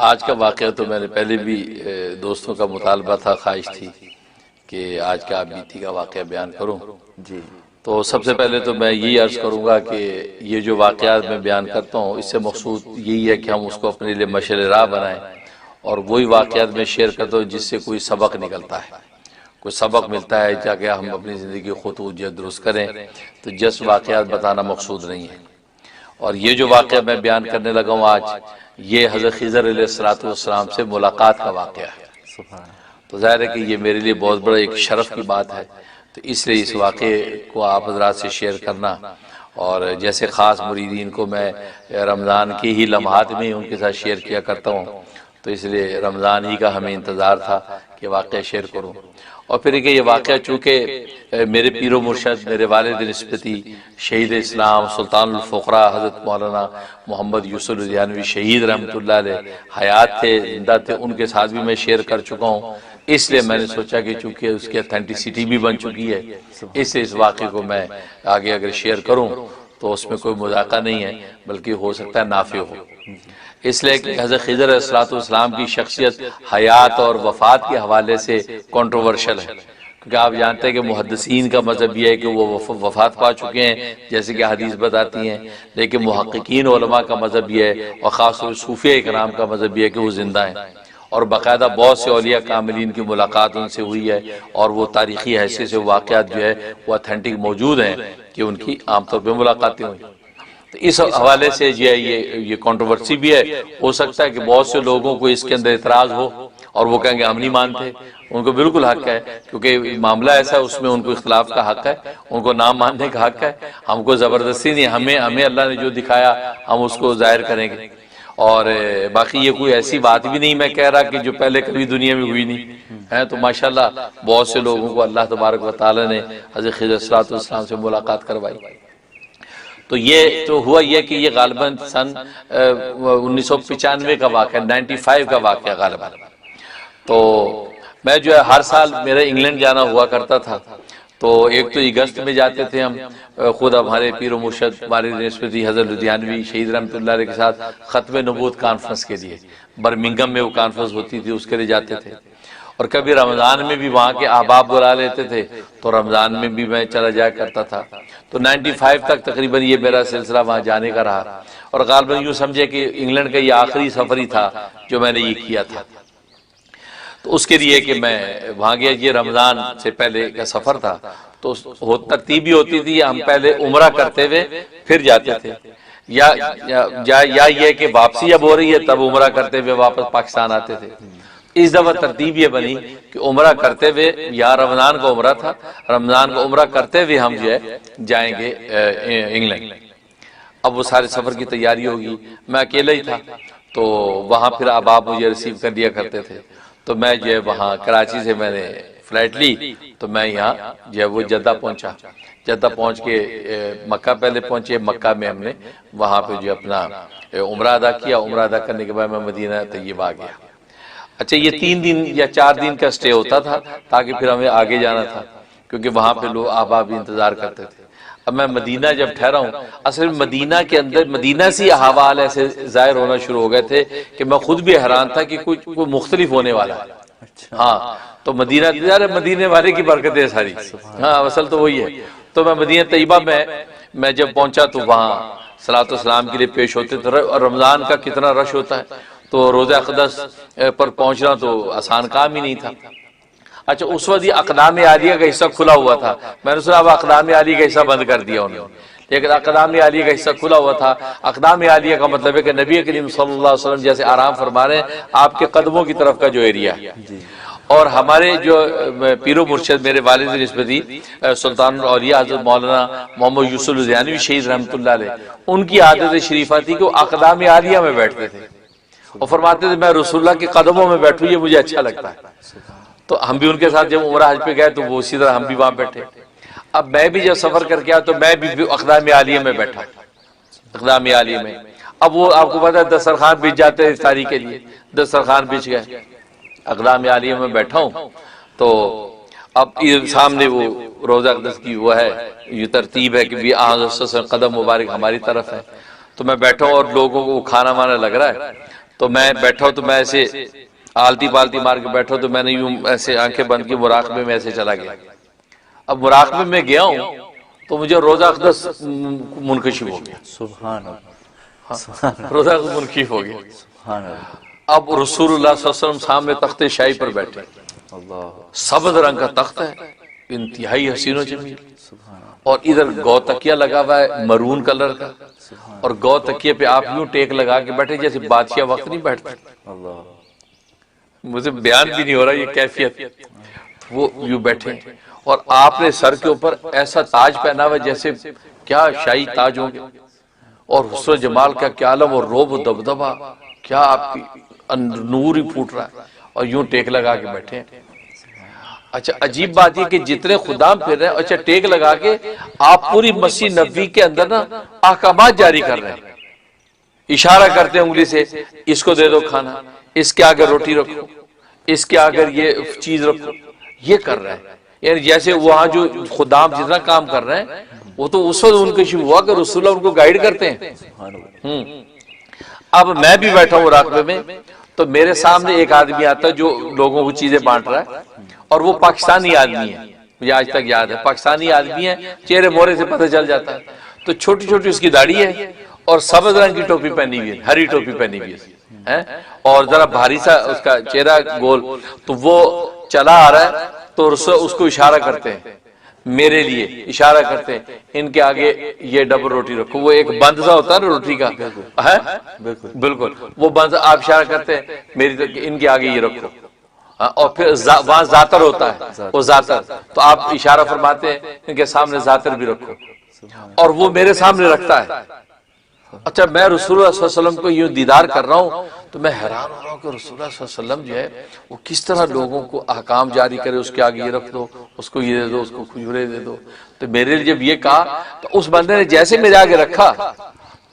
آج کا واقعہ تو میں نے پہلے بھی دوستوں کا مطالبہ تھا، خواہش تھی کہ آج کا بیتی کا واقعہ بیان کروں جی تو سب سے پہلے تو میں یہی عرض کروں گا کہ یہ جو واقعات میں بیان کرتا ہوں اس سے مقصود یہی ہے کہ ہم اس کو اپنے لیے مشعل راہ بنائیں اور وہی واقعات میں شیئر کرتا ہوں جس سے کوئی سبق نکلتا ہے، کوئی سبق ملتا ہے تاکہ ہم اپنی زندگی خطوط درست کریں۔ تو جس واقعات بتانا مقصود نہیں ہے۔ اور یہ جو واقعہ میں بیان کرنے لگا ہوں آج، یہ حضرت خضر علیہ السلام سے ملاقات کا واقعہ ہے۔ تو ظاہر ہے کہ یہ میرے لیے بہت بڑا ایک شرف کی بات ہے، تو اس لیے اس واقعے کو آپ حضرات سے شیئر کرنا، اور جیسے خاص مریدین کو میں رمضان کے ہی لمحات میں ان کے ساتھ شیئر کیا کرتا ہوں، تو اس لیے رمضان ہی کا ہمیں انتظار تھا کہ واقعہ شیئر کروں۔ اور پھر کہ یہ واقعہ چونکہ میرے پیر و مرشد، میرے والد نسبتی شہید اسلام سلطان الفقراء حضرت مولانا محمد یوسف لدھیانوی شہید رحمۃ اللہ علیہ حیات تھے، زندہ تھے، ان کے ساتھ بھی میں شیئر کر چکا ہوں، اس لیے میں نے سوچا کہ چونکہ اس کی اتھینٹسٹی بھی بن چکی ہے، اس لیے اس واقعے کو میں آگے اگر شیئر کروں تو اس میں کوئی مذاقہ نہیں ہے بلکہ ہو سکتا ہے نافع ہو۔ اس لیے کہ حضرت خضر علیہ السلام کی شخصیت حیات اور وفات کے حوالے سے کنٹروورشل ہے، کیونکہ آپ جانتے ہیں کہ محدثین کا مذہب یہ ہے کہ وہ وفات پا چکے ہیں جیسے کہ حدیث بتاتی ہیں، لیکن محققین علماء کا مذہب یہ ہے اور خاص طور صوفیہ اکرام کا مذہب یہ ہے کہ وہ زندہ ہیں، اور باقاعدہ بہت سے اولیاء کاملین کی ملاقات ان سے ہوئی ہے، اور وہ تاریخی حیثیت سے واقعات جو ہے وہ اتھینٹک موجود ہیں کہ ان کی عام طور پہ ملاقاتیں ہوئی۔ تو اس حوالے سے جو ہے یہ کنٹروورسی بھی ہے، ہو سکتا ہے کہ بہت سے لوگوں کو اس کے اندر اعتراض ہو اور وہ کہیں گے ہم نہیں مانتے، ان کو بالکل حق ہے، کیونکہ معاملہ ایسا ہے اس میں ان کو اختلاف کا حق ہے، ان کو نام ماننے کا حق ہے، ہم کو زبردستی نہیں، ہمیں اللہ نے جو دکھایا ہم اس کو ظاہر کریں گے۔ اور باقی یہ کوئی ایسی بات بھی نہیں میں کہہ رہا کہ جو پہلے کبھی دنیا میں ہوئی نہیں ہے، تو ماشاءاللہ بہت سے لوگوں کو اللہ تبارک و تعالی نے حضرت خضر علیہ السلام سے ملاقات کروائی۔ تو یہ تو ہوا یہ کہ یہ غالباً سن 1995 کا واقعہ، 95 کا واقعہ غالباً۔ تو میں جو ہے ہر سال میرا انگلینڈ جانا ہوا کرتا تھا، تو ایک تو اگست میں جاتے تھے ہم، خود ہمارے پیر و مرشد ہمارے نسبتی حضرت لدھیانوی شہید رحمۃ اللہ علیہ کے ساتھ ختم نبوت کانفرنس کے لیے، برمنگھم میں وہ کانفرنس ہوتی تھی، اس کے لیے جاتے تھے، اور کبھی رمضان میں بھی وہاں کے احباب بلا لیتے تھے تو رمضان میں بھی میں چلا جایا کرتا تھا۔ تو 95 تک تقریباً یہ میرا سلسلہ وہاں جانے کا رہا، اور غالباً یوں سمجھے کہ انگلینڈ کا یہ آخری سفر ہی تھا جو میں نے یہ کیا تھا۔ تو اس کے لیے کہ میں وہاں گیا، یہ رمضان سے پہلے کا سفر تھا، تو ترتیب بھی ہوتی تھی ہم پہلے عمرہ کرتے ہوئے پھر جاتے تھے، یا یہ کہ واپسی جب ہو رہی ہے تب عمرہ کرتے ہوئے واپس پاکستان آتے تھے۔ اس دفعہ ترتیب یہ بنی کہ عمرہ کرتے ہوئے، یا رمضان کا عمرہ تھا، رمضان کا عمرہ کرتے ہوئے ہم جو ہے جائیں گے انگلینڈ۔ اب وہ سارے سفر کی تیاری ہوگی، میں اکیلا ہی تھا، تو وہاں پھر احباب مجھے ریسیو کر لیا کرتے تھے، تو میں جو ہے وہاں کراچی سے میں نے فلائٹ لی، تو میں یہاں جو ہے وہ جدہ پہنچا، جدہ پہنچ کے مکہ پہلے پہنچے، مکہ میں ہم نے وہاں پہ جو اپنا عمرہ ادا کیا، عمرہ ادا کرنے کے بعد میں مدینہ طیبہ آ گیا۔ اچھا، یہ 3 دن یا 4 دن کا سٹے ہوتا تھا تاکہ پھر ہمیں آگے جانا تھا، کیونکہ وہاں پہ لوگ احباب بھی انتظار کرتے تھے۔ اب میں مدینہ جب ٹھہرا ہوں، اصل مدینہ کے اندر مدینہ سے احوال ایسے ظاہر ہونا شروع ہو گئے تھے کہ میں خود بھی حیران تھا کہ کوئی مختلف ہونے والا ہے۔ ہاں، تو مدینے والے کی برکتیں ساری، ہاں اصل تو وہی ہے۔ تو میں مدینہ طیبہ میں جب پہنچا تو وہاں صلاۃ و سلام کے لیے پیش ہوتے تھے، اور رمضان کا کتنا رش ہوتا ہے، تو روضہ اقدس پر پہنچنا تو آسان کام ہی نہیں تھا۔ اچھا، اس وقت یہ اقدام عالیہ کا حصہ کھلا ہوا تھا، میں نے سنا اب اقدام عالیہ کا حصہ بند کر دیا انہوں نے، لیکن اقدام عالیہ کا حصہ کھلا ہوا تھا۔ اقدام عالیہ کا مطلب ہے کہ نبی کریم صلی اللہ علیہ وسلم جیسے آرام فرما رہے ہیں، آپ کے قدموں کی طرف کا جو ایریا ہے، اور ہمارے جو پیر و مرشد میرے والد نسبتی سلطان الاولیاء حضرت مولانا محمد یوسف لدھیانوی شہید رحمۃ اللہ علیہ، ان کی عادت شریفہ تھی کہ وہ اقدام عالیہ میں بیٹھتے تھے اور فرماتے تھے میں رسول اللہ کے قدموں میں بیٹھوں، یہ مجھے اچھا لگتا ہے۔ تو ہم بھی ان کے ساتھ جب عمرہ حج پہ گئے تو وہ اسی طرح ہم بھی وہاں بیٹھے۔ اب میں بھی جب سفر کر کے آیا تو میں بھی اقدام عالیہ میں بیٹھا، اقدام عالیہ میں۔ اب وہ آپ کو پتا ہے دسترخوان بچ جاتے ہیں افطاری کے لیے، دسترخوان بچ گئے، اقدام عالیہ میں بیٹھا ہوں، تو اب سامنے وہ روضہ اقدس کی وہ ہے، یہ ترتیب ہے کہ قدم مبارک ہماری طرف ہے، تو میں بیٹھا ہوں اور لوگوں کو کھانا وانا لگ رہا ہے، تو میں بیٹھا ہوں تو میں ایسے آلتی پالتی مار کے بیٹھا ہوں تو میں نے یوں ایسے آنکھیں بند کی مراقبے میں ایسے چلا گیا. اب مراقبے میں گیا ہوں تو مجھے روزہ اقدس منکشف ہو گیا. سبحان اللہ. روزہ اقدس منکشف ہو گیا. سبحان اللہ. اب رسول اللہ صلی اللہ علیہ وسلم سامنے تخت شاہی پر بیٹھے. اللہ. سبز رنگ کا تخت ہے, انتہائی حسین و جمیل, سبحان اللہ. اور ادھر گو تکیہ لگا ہوا ہے مرون کلر کا, اور گو تکیے پہ آپ یوں ٹیک لگا کے بیٹھے جیسے بادشاہ وقت نہیں بیٹھتے. اللہ. مجھے بیان بھی نہیں ہو رہا یہ کیفیت. وہ یوں بیٹھے اور آپ نے سر کے اوپر ایسا تاج پہنا ہوا جیسے کیا شاہی تاج ہوں گے, اور حسن و جمال کا کیا عالم, اور روب و دبدبا کیا آپ کی نور ہی پھوٹ رہا ہے, اور یوں ٹیک لگا کے بیٹھے ہیں. اچھا عجیب بات یہ کہ جتنے خدام پھر رہے ہیں, اچھا ٹیک لگا کے آپ پوری مسجد نبوی کے اندر نا احکامات جاری کر رہے ہیں. اشارہ کرتے ہیں انگلی سے, اس کو دے دو کھانا, اس کے آگے روٹی رکھو, اس کے آگے یہ چیز رکھو, یہ کر رہے ہیں. یعنی جیسے وہاں جو خدام جتنا کام کر رہے ہیں وہ تو اس وقت ان کے شروع ہوا کہ رسول اللہ ان کو گائیڈ کرتے ہیں. اب میں بھی بیٹھا ہوں مراقبے میں تو میرے سامنے ایک آدمی آتا ہے جو لوگوں کو چیزیں بانٹ رہا ہے, اور وہ پاکستانی آدمی ہے, مجھے آج تک یاد ہے پاکستانی آدمی ہے, چہرے مورے سے پتہ چل جاتا ہے. تو چھوٹی چھوٹی اس کی داڑھی ہے اور سبز رنگ کی ٹوپی پہنی ہوئی ہے, ہری ٹوپی پہنی ہوئی ہے, اور ذرا بھاری سا اس کا چہرہ گول. تو وہ چلا آ رہا ہے تو اس کو اشارہ کرتے ہیں, میرے لیے اشارہ کرتے ہیں, ان کے آگے یہ ڈبل روٹی رکھو. وہ ایک بند سا ہوتا ہے نا روٹی کا, بالکل وہ بند آپ اشارہ کرتے ہیں میری, ان کے آگے یہ رکھو. اور پھر وہاں زاتر ہوتا ہے, وہ زاتر تو آپ اشارہ فرماتے ہیں ان کے سامنے زاتر بھی رکھو, اور وہ میرے سامنے رکھتا ہے. اچھا میں رسول اللہ صلی اللہ علیہ وسلم کو یوں دیدار کر رہا ہوں تو میں حیران ہو رہا ہوں کہ رسول اللہ صلی اللہ علیہ وسلم جو ہے وہ کس طرح لوگوں کو احکام جاری کرے, اس کے آگے یہ رکھ دو, اس کو یہ دے دو, اس کو کھجورے دے دو. تو میرے لیے جب یہ کہا تو اس بندے نے جیسے میرے آگے رکھا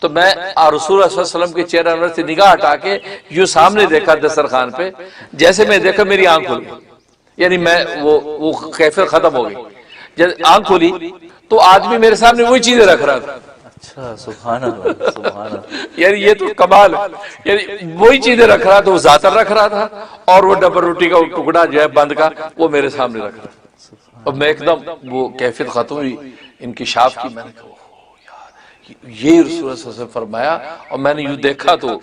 تو میں رسول اللہ صلی اللہ علیہ وسلم کے چہرے انور سے نگاہ ہٹا کے یوں سامنے دیکھا دسترخوان پہ, جیسے میں دیکھا میری آنکھ کھل گئی, یعنی میں وہ کیفیت ختم ہو گئی. جب آنکھ کھولی تو آدمی میرے سامنے وہی چیزیں رکھ رہا تھا. اچھا سبحان اللہ. سبحان اللہ. یعنی یہ تو کمال ہے, یعنی وہی چیزیں رکھ رہا تھا, وہ زاتر رکھ رہا تھا, اور وہ ڈبل روٹی کا ٹکڑا جو ہے بند کا وہ میرے سامنے رکھ رہا تھا. اور میں ایک دم وہ کیفیت ختم ہوئی انکشاف کی. میں نے کہا یہ رسول اللہ صلی اللہ علیہ وسلم فرمایا, اور میں نے یوں دیکھا تو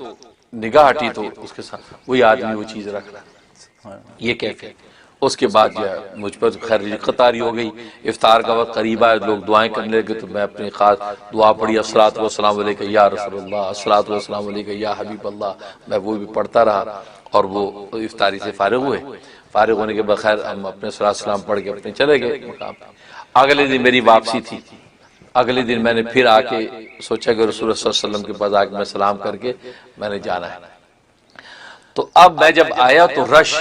نگاہ ہٹی تو اس کے ساتھ وہی آدمی وہ چیز رکھ رہا ہے. یہ کیفیت. اس کے بعد جو ہے مجھ پر خیر قطاری ہو گئی, افطار کا وقت قریب آئے, لوگ دعائیں کرنے لگے تو میں اپنی خاص دعا پڑھی, الصلاۃ والسلام علیک یا رسول اللہ, الصلاۃ والسلام علیک یا حبیب اللہ. میں وہ بھی پڑھتا رہا, اور وہ افطاری سے فارغ ہوئے. فارغ ہونے کے بخیر ہم اپنے صلاۃ والسلام پڑھ کے اپنے چلے گئے مقام پہ. اگلے دن میری واپسی تھی. اگلے دن میں نے پھر آ کے سوچا کہ رسول اللہ صلی اللہ علیہ وسلم کے پاس آ کے میں سلام کر کے میں نے جانا ہے. تو اب میں جب آیا تو رش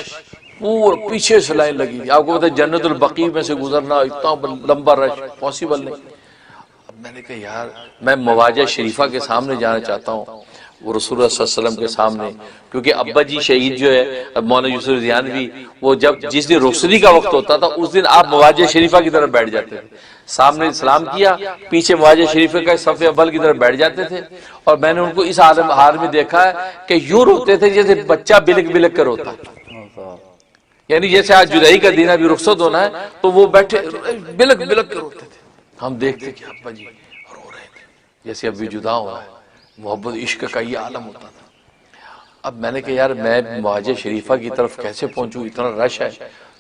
پورا پیچھے سے لائن لگی. آپ کو پتہ ہے جنت البقیع میں سے گزرنا اتنا لمبا رش پاسبل نہیں. اب میں نے کہا یار میں مواجہ شریفہ کے سامنے جانا چاہتا ہوں, وہ رسول اللہ صلی اللہ علیہ وسلم کے سامنے, کیونکہ ابا جی شہید جو ہے مولانا یوسف ریحانوی, وہ جس دن رخصتی کا وقت ہوتا تھا اس دن آپ مواجہ شریفہ کی طرف بیٹھ جاتے تھے. سامنے سلام کیا, پیچھے مواجہ شریفہ کا صف اول کی طرف بیٹھ جاتے تھے, اور میں نے ان کو اس حال میں دیکھا ہے کہ یوں روتے تھے جیسے بچہ بلک بلک کر روتا. یعنی جیسے آج جدائی کا دن ابھی رخصت ہونا ہے تو وہ بیٹھے بلک بلک کر روتے تھے. ہم دیکھتے کہ ابا جی رو رہے تھے جیسے ابھی جدا ہو رہا ہے. محبت عشق کا یہ عالم ہوتا تھا. اب میں نے کہا یار میں مواجہ شریفہ کی طرف کیسے پہنچوں, اتنا رش ہے.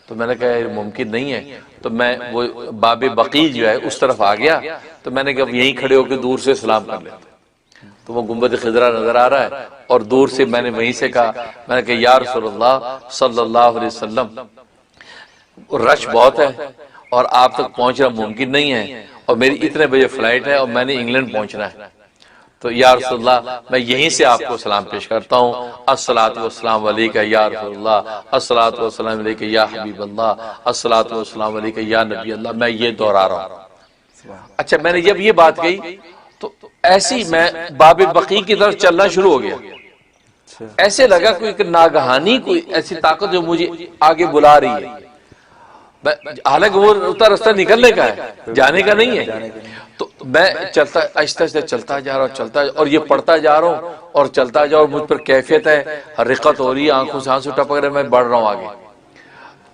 تو میں نے کہا یہ ممکن نہیں ہے. تو میں وہ باب بقیع جو ہے اس طرف آ گیا, تو میں نے کہا یہیں کھڑے ہو کے دور سے سلام کر لیتے. تو وہ گنبد خضرا نظر آ رہا ہے, اور دور سے میں نے وہیں سے کہا, میں نے کہا یا رسول اللہ صلی اللہ علیہ وسلم رش بہت ہے اور آپ تک پہنچنا ممکن نہیں ہے, اور میری اتنے بجے فلائٹ ہے اور میں نے انگلینڈ پہنچنا ہے. تو یا رسول اللہ میں یہیں سے آپ کو سلام پیش کرتا ہوں, الصلاۃ والسلام علیک یا رسول اللہ, الصلاۃ والسلام علیک یا حبیب اللہ, الصلاۃ والسلام علیک یا نبی اللہ. میں یہ دہرا رہا ہوں. اچھا میں نے جب یہ بات کہی تو ایسی میں باب بقیع کی طرف چلنا شروع ہو گیا. ایسے لگا کوئی ناگہانی کوئی ایسی طاقت جو مجھے آگے بلا رہی ہے. حالانکہ وہ اتنا راستہ نکلنے کا ہے، جانے کا نہیں ہے. تو میں چلتا آہستہ آہستہ چلتا جا رہا ہوں، اور یہ پڑھتا جا رہا ہوں اور چلتا جا رہا ہوں. مجھ پر کیفیت ہے، رقت ہو رہی ہے، آنکھوں سے آنسو ٹپک رہے، میں بڑھ رہا ہوں آگے.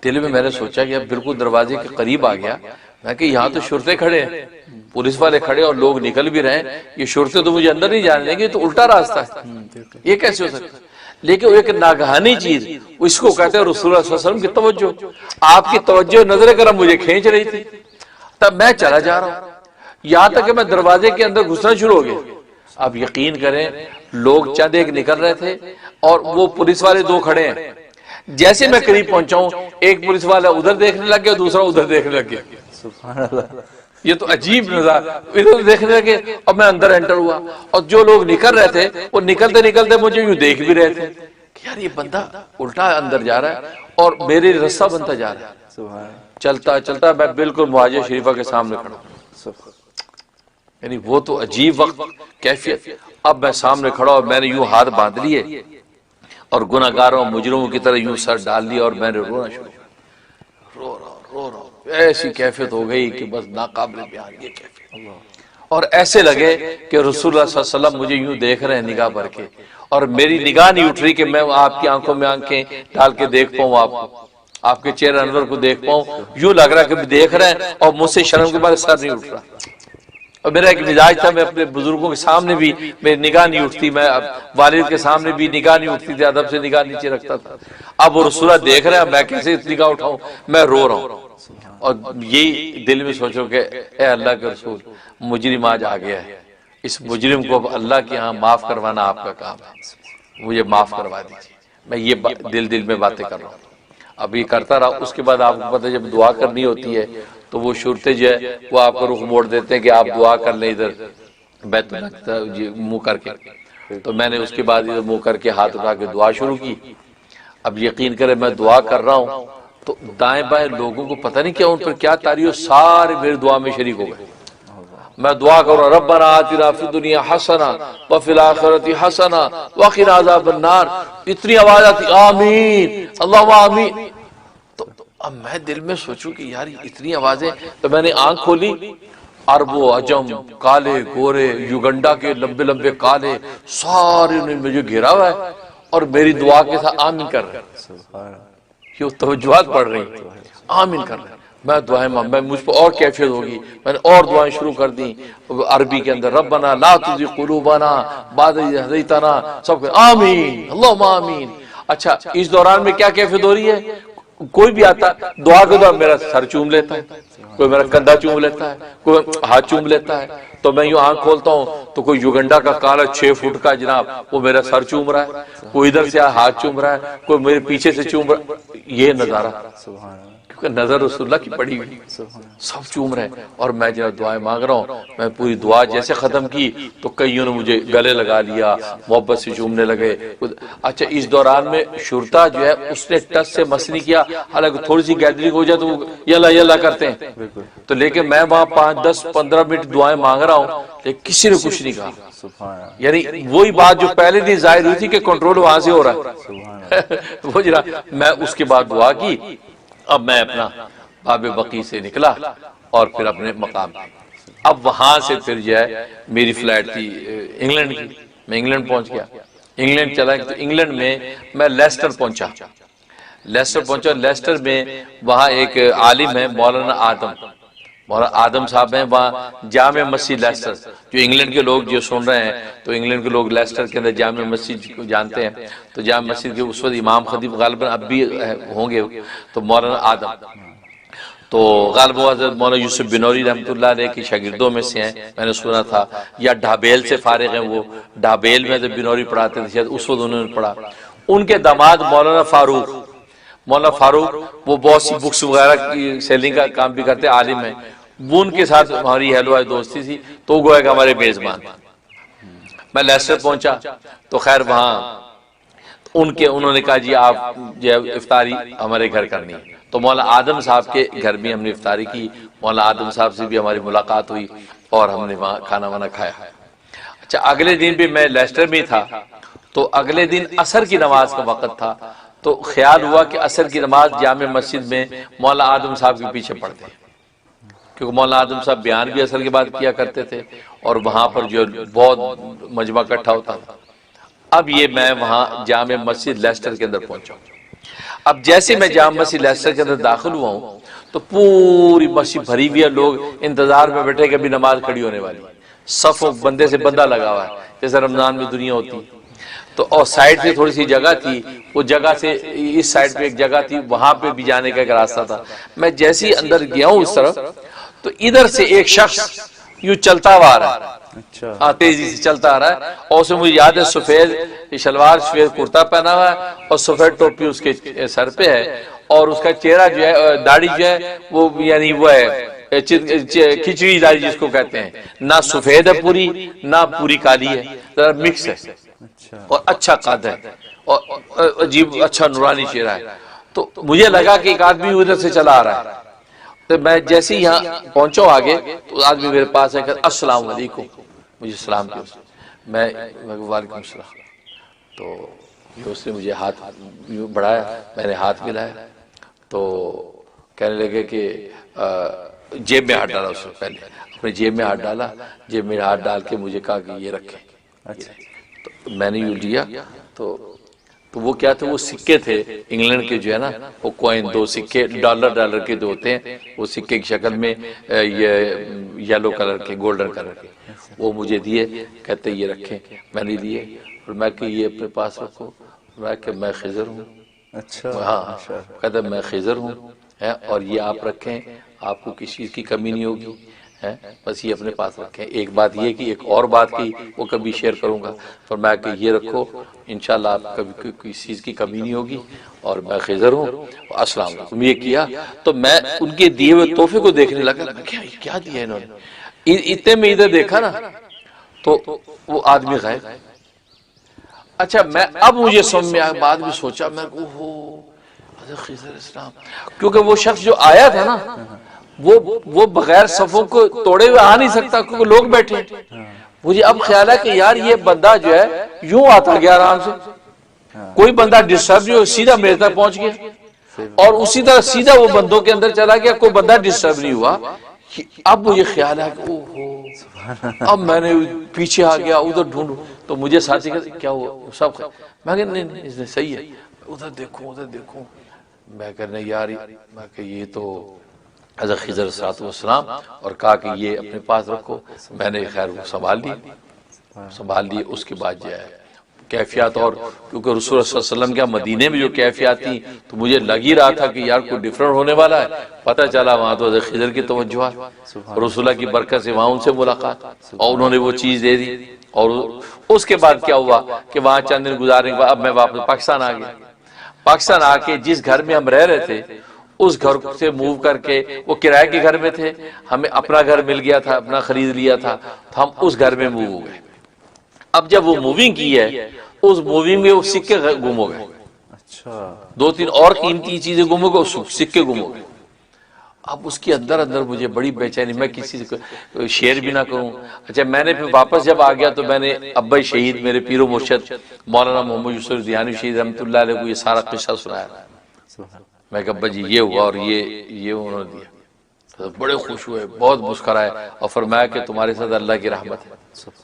دل میں نے سوچا کہ اب بالکل دروازے کے قریب آ گیا. میں کہ یہاں تو شرطے کھڑے ہیں، پولیس والے کھڑے اور لوگ نکل بھی رہے ہیں، یہ شرطے تو مجھے اندر نہیں جانے دیں گے، تو الٹا راستہ ہے، یہ کیسے ہو سکتا ہے؟ لیکن وہ ایک ناگہانی چیز، اس کو کہتے ہیں رسول اللہ صلی اللہ علیہ وسلم کی توجہ. آپ کی توجہ نظر کرم مجھے کھینچ رہی تھی. تب میں چلا جا رہا ہوں یہاں تک کہ میں دروازے کے اندر گھسنا شروع ہو گیا. اب یقین کریں لوگ چند ایک نکل رہے تھے اور وہ پولیس والے دو کھڑے ہیں. جیسے میں قریب پہنچا ہوں ایک پولیس والا ادھر دیکھنے لگ گیا، دوسرا ادھر دیکھنے لگ گیا. سبحان اللہ. یہ تو عجیب نظارہ، ادھر دیکھنے لگے. اب میں اندر انٹر ہوا اور جو لوگ نکل رہے تھے وہ نکلتے نکلتے مجھے یوں دیکھ بھی رہے تھے کہ یار یہ بندہ الٹا اندر جا رہا ہے اور میرے رستہ بنتا جا رہا ہے. سبحان. چلتا چلتا میں بالکل مہاجر شریفہ کے سامنے کھڑا ہوں. یعنی وہ تو عجیب وقت کیفیت. اب میں سامنے کھڑا اور میں نے یوں ہاتھ باندھ لیے اور گناہگاروں مجرموں کی طرح یوں سر ڈال لیا اور میں نے رونا شروع کیا. رو رہا ہوں ایسی کیفیت ہو گئی کہ بس ناقابل بیان یہ کیفیت. اور ایسے لگے کہ رسول اللہ صلی اللہ علیہ وسلم مجھے یوں دیکھ رہے ہیں نگاہ بھر کے، اور میری نگاہ نہیں اٹھ رہی کہ میں آپ کی آنکھوں میں آنکھیں ڈال کے دیکھ پاؤں، آپ کے چہرے انور کو دیکھ پاؤں. یوں لگ رہا کہ دیکھ رہے ہیں اور مجھ سے شرم کے بارے سر نہیں اٹھ رہا. اور میرا ایک مزاج تھا، میں اپنے بزرگوں کے سامنے بھی میری نگاہ نہیں اٹھتی، میں والد کے سامنے بھی نگاہ نہیں اٹھتی تھی، ادب سے نگاہ نیچے رکھتا تھا. اب وہ رسول اللہ دیکھ رہے ہیں، میں کیسے نگاہ اٹھاؤں؟ میں رو رہا ہوں اور یہی دل میں سوچو کہ اے اللہ کے رسول، مجرم آج آ گیا ہے، اس مجرم کو اب اللہ کے ہاں معاف کروانا آپ کا کام ہے، مجھے معاف کروا دیجیے. میں یہ دل میں باتیں کر رہا ہوں. اب یہ کرتا رہا. اس کے بعد آپ کو پتہ ہے جب دعا کرنی ہوتی ہے تو وہ شرطے جو ہے وہ آپ کو رخ موڑ دیتے ہیں کہ آپ دعا کر لیں ادھر بیت اللہ منہ کر کے. تو میں نے اس کے بعد ادھر منہ کر کے ہاتھ اٹھا کے دعا شروع کی. اب یقین کرے میں دعا کر رہا ہوں تو دائیں بائیں لوگوں کو پتہ نہیں کیا ان پر کیا تاری ہو، سارے میری دعا میں شریک ہو گئے. میں دعا کروں ربنا آتنا فی الدنیا حسنہ وفی الآخرۃ حسنہ وقنا عذاب النار. اتنی آواز آتی آمین اللہم آمین. تو اب میں دل میں سوچوں کہ یار اتنی آوازیں. تو میں نے آنکھ کھولی، عرب و عجم، کالے گورے، یوگنڈا کے لمبے لمبے کالے، سارے نے مجھے گھیرا ہوا ہے اور میری دعا کے ساتھ آمین کر رہے ہیں. یہ توجہات پڑھ رہی ہیں، آمین کر رہے ہیں. میں دعائیں میں مجھ پر اور کیفیت ہوگی. میں نے اور دعائیں شروع کر دیں عربی کے اندر، ربنا لا تزغ قلوبنا بعد اذ ہدیتنا، سب آمین اللہم آمین. اچھا اس دوران میں کیا کیفیت ہو رہی ہے؟ کوئی بھی آتا دعا کے دوران میرا سر چوم لیتا ہے، کوئی میرا کندھا چوم لیتا ہے، کوئی ہاتھ چوم لیتا ہے. تو میں یوں آنکھ کھولتا ہوں تو کوئی یوگنڈا کا کالا 6 فٹ کا جناب وہ میرا سر چوم رہا ہے، کوئی ادھر سے ہاتھ چوم رہا ہے، کوئی میرے پیچھے سے چوم رہا ہے. یہ نظارہ کیونکہ نظر رسول اللہ کی پڑی ہوئی، سب چوم رہے ہیں اور میں جناب دعائیں مانگ رہا ہوں. میں پوری دعا جیسے ختم کی تو کئیوں نے مجھے گلے لگا لیا، محبت سے چومنے لگے. اچھا اس دوران میں شرطا جو ہے اس نے ٹچ سے مس نہیں کیا، حالانکہ تھوڑی سی گیدرنگ ہو جائے تو وہ یلا یلا کرتے ہیں. تو لیکن میں وہاں 5 10 15 منٹ دعائیں مانگ رہا ہوں لیکن کسی نے کچھ نہیں کہا. یعنی وہی بات جو پہلے دن ظاہر ہوئی تھی کہ کنٹرول وہاں سے ہو رہا ہے. وہ جناب میں اس کے بعد دعا کی. اب میں اپنا باب بقی سے نکلا اور پھر اپنے مقام پہ. اب وہاں سے پھر جو ہے میری فلائٹ تھی انگلینڈ کی. میں انگلینڈ پہنچ گیا. انگلینڈ چلا تو انگلینڈ میں لیسٹر پہنچا. لیسٹر میں وہاں ایک عالم ہے مولانا آدم صاحب ہیں، وہاں جامع مسجد لیسٹر. جو انگلینڈ کے لوگ جو سن رہے ہیں تو انگلینڈ کے لوگ لیسٹر کے اندر جامع مسجد کو جانتے ہیں. تو جامع مسجد کے اس وقت امام خطیب غالباً اب بھی ہوں گے تو مولانا آدم. تو غالباً حضرت مولانا یوسف بنوری رحمۃ اللہ علیہ کے شاگردوں میں سے ہیں، میں نے سنا تھا، یا ڈھابیل سے فارغ ہیں. وہ ڈھابیل میں جب بنوری پڑھاتے تھے شاید اس وقت انہوں نے پڑھا. ان کے داماد مولانا فاروق وہ بہت سی بکس وغیرہ کی سیلنگ کا کام بھی کرتے، عالم ہیں. وہ ان کے ساتھ ہماری ہیلو دوستی تھی تو وہ گویا کہ ہمارے میزبان. میں لیسٹر پہنچا تو خیر وہاں انہوں نے کہا جی آپ جو افطاری ہمارے گھر کرنی ہے. تو مولانا آدم صاحب کے گھر بھی ہم نے افطاری کی. مولانا آدم صاحب سے بھی ہماری ملاقات ہوئی اور ہم نے وہاں کھانا وانا کھایا. اچھا اگلے دن بھی میں لیسٹر میں تھا تو اگلے دن عصر کی نماز کا وقت تھا. تو خیال ہوا کہ عصر کی نماز جامع مسجد میں مولانا آدم صاحب کے پیچھے پڑھتے ہیں، کیونکہ مولانا آدم صاحب بیان بھی عصر کے بعد کیا کرتے تھے اور وہاں پر جو بہت مجمع اکٹھا ہوتا تھا۔ اب یہ میں وہاں جامع مسجد لیسٹر کے اندر پہنچا ہوں۔ اب جیسے میں جامع مسجد لیسٹر کے اندر داخل ہوا ہوں تو پوری مسجد بھری ہوئی ہے، لوگ انتظار میں بیٹھے کہ ابھی نماز کھڑی ہونے والی، صفوں بندے سے بندہ لگا ہوا ہے جیسے رمضان میں دنیا ہوتی۔ تو اور سائڈ پہ تھوڑی سی جگہ تھی، وہ جگہ سے اس سائڈ پہ ایک جگہ تھی، وہاں پہ بھی جانے کا ایک راستہ تھا۔ میں جیسے ہی اندر گیا ہوں اس طرف تو ادھر سے ایک شخص یوں چلتا ہوا آ رہا ہے، اچھا تیزی سے چلتا آ رہا ہے، اور اسے مجھے یاد ہے سفید شلوار سفید کرتا پہنا ہوا ہے اور سفید ٹوپی اس کے سر پہ ہے، اور اس کا چہرہ جو ہے داڑھی جو ہے وہ یعنی وہ ہے کھچڑی داڑھی جس کو کہتے ہیں، نہ سفید ہے پوری نہ پوری کالی ہے، ذرا مکس ہے، اچھا اور اچھا قد ہے اور عجیب اچھا نورانی چہرہ ہے۔ تو مجھے لگا کہ ایک آدمی ادھر سے چلا آ رہا ہے، تو میں جیسے ہی یہاں پہنچا آگے تو آدمی میرے پاس ہے کہ السلام علیکم، مجھے سلام کیا، میں وعلیکم السلام، تو اس نے مجھے ہاتھ بڑھایا، میں نے ہاتھ ملایا تو کہنے لگے کہ جیب میں ہاتھ ڈالا، اس سے پہلے اپنے جیب میں ہاتھ ڈالا، جیب میں ہاتھ ڈال کے مجھے کہا کہ یہ رکھیں، تو میں نے یوں لیا تو وہ کیا تھے، وہ سکے تھے انگلینڈ کے جو ہے نا، وہ کوئن، دو سکے ڈالر کے دو ہوتے ہیں، وہ سکے کی شکل میں یہ یلو کلر کے گولڈن کلر کے، وہ مجھے دیے، کہتے یہ رکھیں، میں نے لیے، اور میں کہ یہ اپنے پاس رکھو، میں کہ میں خضر ہوں، اچھا ہاں کہتے میں خضر ہوں، اور یہ آپ رکھیں، آپ کو کسی چیز کی کمی نہیں ہوگی، بس یہ اپنے پاس رکھیں۔ ایک بات یہ کہ ایک اور بات کی وہ کبھی شیئر کروں گا، فرمایا کہ یہ رکھو، انشاءاللہ آپ کبھی کسی چیز کی کمی نہیں ہوگی، اور میں خضر ہوں، السلام علیکم، یہ کیا۔ تو میں ان کے دیے ہوئے تحفے کو دیکھنے لگا، کیا دیا انہوں نے، اتنے میں ادھر دیکھا نا تو وہ آدمی غائب۔ اچھا میں اب مجھے سمجھ میں آیا، بعد میں سوچا میں اوہو حضرت خضر اسلام، کیونکہ وہ شخص جو آیا تھا نا وہ بغیر صفوں کو توڑے ہوئے آ نہیں سکتا کیونکہ لوگ بیٹھے ہیں۔ مجھے اب خیال ہے کہ یار یہ بندہ جو ہے یوں آتا گیا آرام سے، کوئی بندہ ڈسٹرب نہیں ہو، سیدھا میرے تک پہنچ گیا، اور اسی طرح سیدھا وہ بندوں کے اندر چلا گیا، کوئی بندہ ڈسٹرب نہیں ہوا۔ اب مجھے خیال ہے کہ اوہو، اب میں نے پیچھے آ گیا، ادھر ڈھونڈوں تو مجھے ساتھی کہتے کیا ہوا سب، میں کہ نہیں اس نے صحیح ہے، ادھر دیکھوں، میں کہنا یار، میں کہ یہ تو حضرت خضر علیہ السلام، اور کہا کہ یہ اپنے پاس رکھو، میں نے خیر وہ سنبھال لی۔ اس کے بعد جو ہے کیفیات، اور کیونکہ رسول اللہ صلی اللہ علیہ وسلم کے مدینے میں جو کیفیات تھی تو مجھے لگ ہی رہا تھا کہ یار کوئی ڈیفرنٹ ہونے والا ہے، پتہ چلا وہاں تو حضرت خضر کی توجہات، رسول اللہ کی برکت سے وہاں ان سے ملاقات، اور انہوں نے وہ چیز دے دی۔ اور اس کے بعد کیا ہوا کہ وہاں چند دن گزارنے کے بعد اب میں واپس پاکستان آ گیا۔ پاکستان آ کے جس گھر میں ہم رہ رہے تھے اس گھر سے موو کر کے، وہ کرائے کے گھر میں تھے، ہمیں اپنا گھر مل گیا تھا، اپنا خرید لیا تھا، تو ہم اس گھر میں موو ہو گئے۔ اب جب وہ موونگ کی ہے، اس موونگ میں وہ سکے گم ہو گئے، اچھا دو تین اور قیمتی چیزیں گم ہو گئے، سکے گم ہو گئے۔ اب اس کے اندر مجھے بڑی بے چینی، میں کسی سے شیئر بھی نہ کروں۔ اچھا میں نے پھر واپس جب آ گیا تو میں نے ابا شہید میرے پیر و مرشد مولانا محمد یوسف دیانوی شہید رحمۃ اللہ علیہ کو یہ سارا قصہ سنایا۔ میں کہ ابا جی یہ ہوا اور یہ انہوں نے دیا، تو بڑے خوش ہوئے، بہت مسکرائے، اور فرمایا کہ تمہارے ساتھ اللہ کی رحمت ہے،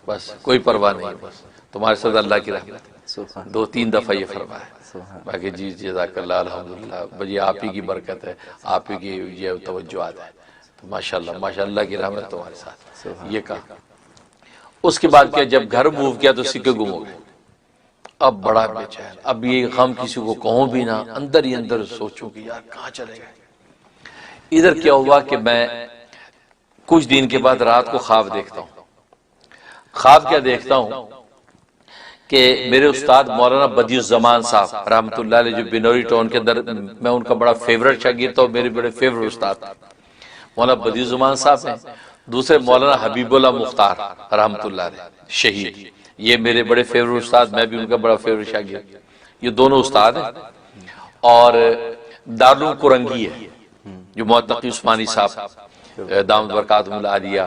بس کوئی پرواہ نہیں، بس تمہارے ساتھ اللہ کی رحمت ہے۔ دو تین دفعہ یہ فرمایا۔ میں کہ جی جزاک اللہ، الحمدللہ، بجی آپ ہی کی برکت ہے، آپ ہی کی یہ توجہات ہے، تو ماشاءاللہ کی رحمت تمہارے ساتھ، یہ کہا۔ اس کے بعد کیا، جب گھر موو کیا تو سکے گم ہو گئے۔ اب بڑا بے چین، اب یہ غم کسی کو کہوں بھی نہ، اندر ہی اندر سوچوں کہ یار کہاں چلے گئے۔ ادھر کیا ہوا کہ میں کچھ دن کے بعد رات کو خواب دیکھتا ہوں۔ خواب کیا دیکھتا ہوں کہ میرے استاد مولانا بدیع الزمان صاحب رحمۃ اللہ علیہ، جو بنوری ٹاؤن کے اندر، میں ان کا بڑا فیورٹ شاگرد تھا، میرے بڑے فیورٹ استاد مولانا بدیع الزمان صاحب ہیں۔ دوسرے مولانا حبیب اللہ مختار رحمۃ اللہ علیہ شہید، یہ میرے بڑے فیورٹ استاد، میں بھی ان کا بڑا فیورٹ شاگرد، یہ دونوں استاد ہیں۔ اور دارالعلوم کرنگی ہے، جو معتقی عثمانی صاحب دامت برکاتہم العالیہ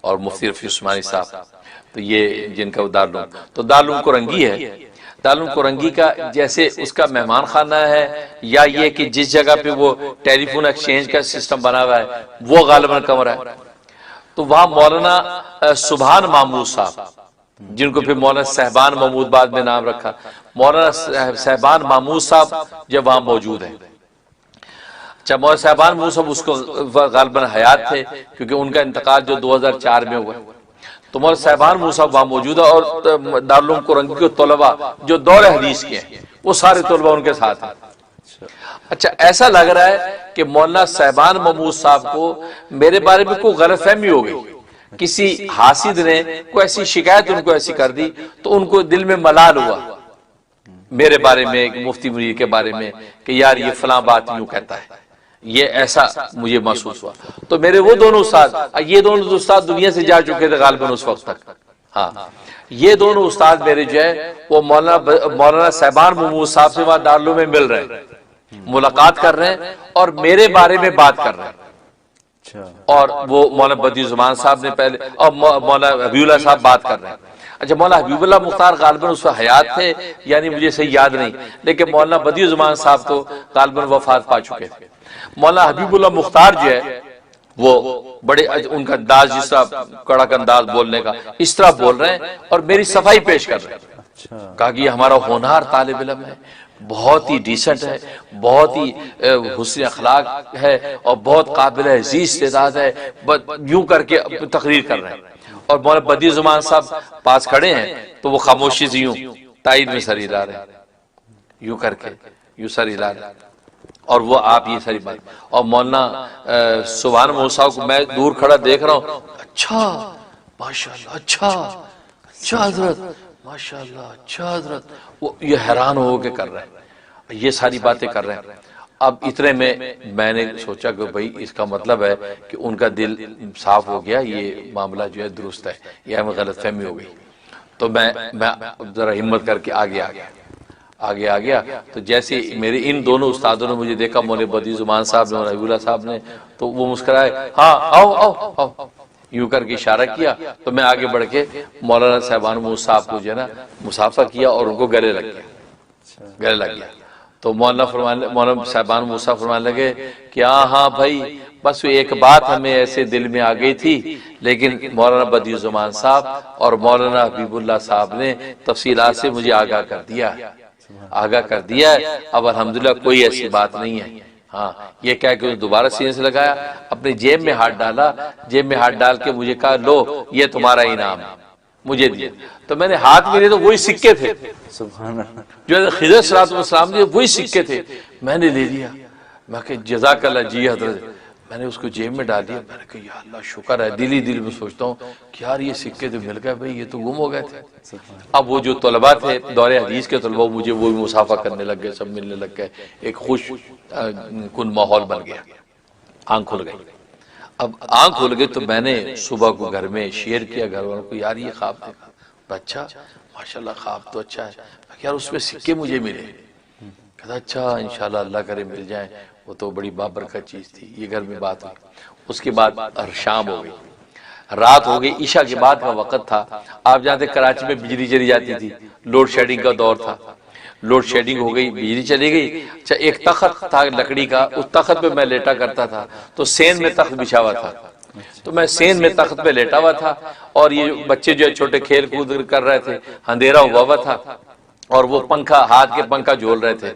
اور مفتی رفیع عثمانی صاحب، تو یہ جن کا دارالعلوم، تو دارالعلوم کرنگی ہے۔ دارالعلوم کورنگی کا جیسے اس کا مہمان خانہ ہے یا یہ کہ جس جگہ پہ وہ ٹیلی فون ایکسچینج کا سسٹم بنا ہوا ہے وہ غالباً کمرہ ہے، تو وہاں مولانا سبحان محمود صاحب، جن کو پھر مولانا صاحبان محمود بعد میں نام رکھا، مولانا صاحبان محمود صاحب جب وہاں موجود ہیں، اچھا مولانا صاحبان محمود صاحب اس کو غالباً حیات تھے کیونکہ ان کا انتقال جو 2004 میں ہوا، تو مولانا صاحبان محمود صاحب وہاں موجود ہے، اور دارالعلوم کورنگی کے طلباء جو دور حدیث کے ہیں وہ سارے طلباء ان کے ساتھ ہیں۔ اچھا ایسا لگ رہا ہے کہ مولانا صاحبان محمود صاحب کو میرے بارے میں کوئی غلط فہمی ہو گئی، کسی حاسد نے کوئی ایسی شکایت ان کو ایسی کر دی تو ان کو دل میں ملال ہوا میرے بارے میں، مفتی منیر کے بارے میں، کہ یار یہ فلاں بات یوں کہتا ہے، یہ ایسا مجھے محسوس ہوا۔ تو میرے وہ دونوں استاد، یہ دونوں استاد دنیا سے جا چکے تھے غالباً اس وقت تک، ہاں یہ دونوں استاد میرے جو ہے وہ مولانا صاحبان محمود صاحب سے وہاں دارالعلوم میں مل رہے ہیں، ملاقات کر رہے ہیں اور میرے بارے میں بات کر رہے ہیں، اور وہ مولانا بدیع الزمان صاحب نے پہلے، اور مولانا حبیب اللہ صاحب بات کر رہے ہیں۔ اچھا مولانا حبیب اللہ مختار غالباً اس وقت حیات تھے، یعنی مجھے صحیح یاد نہیں، لیکن مولانا بدیع الزمان صاحب تو غالباً وفات پا چکے تھے۔ مولانا حبیب اللہ مختار جو ہے وہ بڑے، ان کا انداز جس طرح کڑک انداز بولنے کا اس طرح بول رہے ہیں اور میری صفائی پیش کر رہے ہیں، کہا کہ یہ ہمارا ہونہار طالب علم ہے، بہت ہی ڈیسنٹ ہے، بہت ہی حسن اخلاق ہے اور بہت قابل عزیز استعداد ہے، یوں کر کے تقریر کر رہے ہیں۔ اور مولانا بدیع الزمان صاحب پاس کھڑے ہیں تو وہ خاموشی سے یوں تائید میں سر ہلا رہے ہیں، یوں کر کے یوں سر ہلا رہے ہیں، اور وہ آپ یہ ساری بات، اور مولانا سبحان محمود صاحب کو میں دور کھڑا دیکھ رہا ہوں، اچھا ماشاءاللہ، اچھا اچھا حضرت ماشاءاللہ، اچھا حضرت، وہ یہ حیران ہو کے کر رہے ہیں، یہ ساری باتیں کر رہے ہیں۔ اب اتنے میں نے سوچا کہ بھئی اس کا مطلب ہے کہ ان کا دل صاف ہو گیا، یہ معاملہ جو ہے درست ہے، یہ ہمیں غلط فہمی ہو گئی، تو میں ذرا ہمت کر کے آگے آ گیا تو جیسے میرے ان دونوں استادوں نے مجھے دیکھا، مولانا بدیع الزمان صاحب نے اور حبیب اللہ صاحب نے، تو وہ مسکرائے، ہاں آؤ آؤ آؤ، یوں کر کے اشارہ کیا، تو میں آگے بڑھ کے مولانا صاحبان محمود صاحب کو جو ہے نا مصافحہ کیا اور ان کو گلے لگ گیا، تو مولانا صاحبان محمود صاحب فرمانے لگے کہ ہاں بھائی بس ایک بات ہمیں ایسے دل میں آ گئی تھی، لیکن مولانا بدیع الزمان صاحب اور مولانا حبیب اللہ صاحب نے تفصیلات سے مجھے آگاہ کر دیا ہے، اب الحمدللہ کوئی ایسی بات نہیں ہے۔ ہاں یہ کہہ کہ دوبارہ سینے سے لگایا، اپنی جیب میں ہاتھ ڈالا، جیب میں ہاتھ ڈال کے مجھے کہا لو یہ تمہارا انعام ہے، مجھے دیا، تو میں نے ہاتھ میں لیے تو وہی سکے تھے سبحان اللہ، جو خضر صلی اللہ علیہ وسلم نے، وہی سکے تھے، میں نے لے لیا، میں کہ جزاک اللہ جی حضرت، میں نے اس کو جیب میں ڈال دیا، میں نے کہا یا اللہ شکر ہے، دل ہی دل میں سوچتا ہوں کہ یار یہ سکے تو مل گئے بھائی، یہ تو گم ہو گئے تھے۔ اب وہ جو طلباء تھے دور حدیث کے طلباء، مجھے وہ بھی مصافحہ کرنے لگ گئے، سب ملنے لگ گئے، ایک خوش کن ماحول بن گیا، آنکھ کھل گئی۔ اب آنکھ کھل گئی تو میں نے صبح کو گھر میں شیئر کیا گھر والوں کو، یار یہ خواب دیکھا، اچھا ماشاءاللہ خواب تو اچھا ہے، یار اس میں سکے مجھے ملے، کہتا اچھا انشاءاللہ اللہ کرے مل جائیں، وہ تو بڑی بابرکت چیز تھی۔ یہ گھر میں بات ہوئی، اس کے بعد شام ہو گئی، رات ہو گئی، عشاء کے بعد کا وقت تھا، آپ جانتے کراچی میں بجلی چلی جاتی تھی، لوڈ شیڈنگ کا دور تھا، لوڈ شیڈنگ ہو گئی، بجلی چلی گئی۔ اچھا ایک تخت تھا لکڑی کا، اس تخت پہ میں لیٹا کرتا تھا، تو سین میں تخت بچھا ہوا تھا، تو میں سین میں تخت پہ لیٹا ہوا تھا، اور یہ بچے جو چھوٹے کھیل کود کر رہے تھے، اندھیرا ہوا تھا، اور وہ پنکھا ہاتھ کے پنکھا جھول رہے تھے،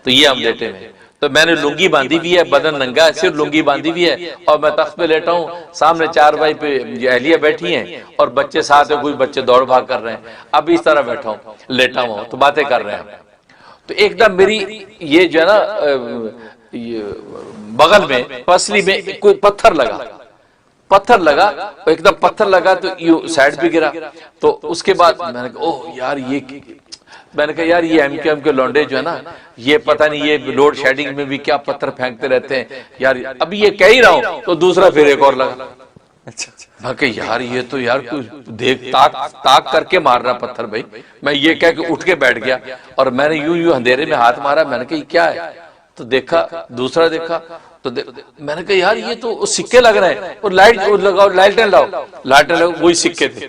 تو یہ ہم لیٹے میں، تو میں نے لنگی باندھی ہوئی ہے، بدن ننگا ہے، صرف لنگی باندھی ہوئی ہے، اور میں تخت پہ لیٹا ہوں، سامنے چارپائی پہ اہلیہ بیٹھی ہیں اور بچے ساتھ ہیں، کوئی بچے دوڑ بھاگ کر رہے ہیں، اب اس طرح بیٹھا ہوں، لیٹا ہوں تو باتیں کر رہے ہیں، تو ایک دم میری یہ جو ہے نا بغل میں پسلی میں کوئی پتھر لگا، ایک دم پتھر لگا تو یہ سائڈ پہ گرا، تو اس کے بعد میں نے کہا اوہ یار یہ ایم کے لونڈے جو ہے نا، یہ پتہ نہیں یہ لوڈ شیڈنگ میں بھی کیا پتھر پھینکتے رہتے ہیں یار، ابھی یہ کہہ ہی رہا ہوں تو دوسرا پھر ایک اور لگا، میں کہ یار یہ تو یار دیکھ تاک کر کے مار رہا پتھر بھائی، میں یہ کہہ کے اٹھ کے بیٹھ گیا، اور میں نے یوں اندھیرے میں ہاتھ مارا، میں نے کہا یہ کیا ہے، تو دیکھا دوسرا دیکھا، تو میں نے کہا یار یہ تو سکے لگ رہے ہیں، اور لائٹیں لاؤ، وہی سکے تھے،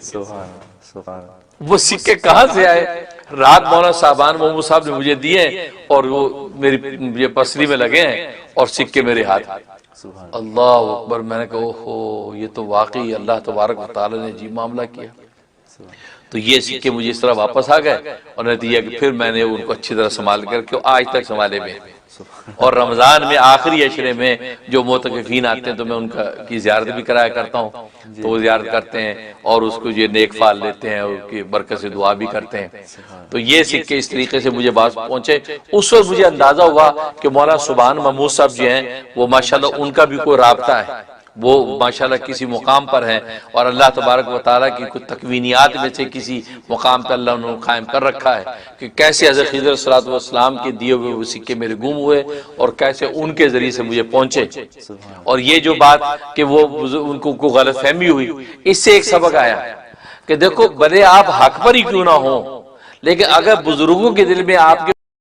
وہ سکے کہاں سے آئے، رات مولانا صاحبان محمود صاحب نے مجھے دیے اور وہ میری یہ پسری میں لگے ہیں اور سکے میرے ہاتھ میں۔ سبحان اللہ اکبر، میں نے کہا اوہو یہ تو واقعی اللہ تبارک و تعالی نے جی معاملہ کیا۔ تو یہ سکے مجھے اس طرح واپس آ گئے اور نے دیا کہ پھر میں نے ان کو اچھی طرح سنبھال کر کے آج تک سنبھالے ہوئے ہیں۔ اور رمضان میں آخری عشرے میں جو معتکفین آتے ہیں تو میں ان کی زیارت بھی کرایا کرتا ہوں، تو وہ زیارت کرتے ہیں اور اس کو یہ نیک فعل لیتے ہیں اور اس کی برکت سے دعا بھی کرتے ہیں۔ تو یہ سکے اس طریقے سے مجھے باز پہنچے۔ اس وقت مجھے اندازہ ہوا کہ مولانا سبحان محمود صاحب جو ہیں وہ ماشاءاللہ ان کا بھی کوئی رابطہ ہے، وہ ماشاءاللہ کسی مقام پر ہیں اور اللہ تبارک و تعالیٰ کی کچھ تکوینیات میں سے کسی مقام پر اللہ انہوں نے قائم کر رکھا ہے کہ کیسے حضرت خضر صلی اللہ علیہ وسلم کے دیے ہوئے وہ سکے میرے گم ہوئے اور کیسے ان کے ذریعے سے مجھے پہنچے۔ اور یہ جو بات کہ وہ ان کو غلط فہمی ہوئی، اس سے ایک سبق آیا کہ دیکھو بھلے آپ حق پر ہی کیوں نہ ہوں، لیکن اگر بزرگوں کے دل میں آپ کے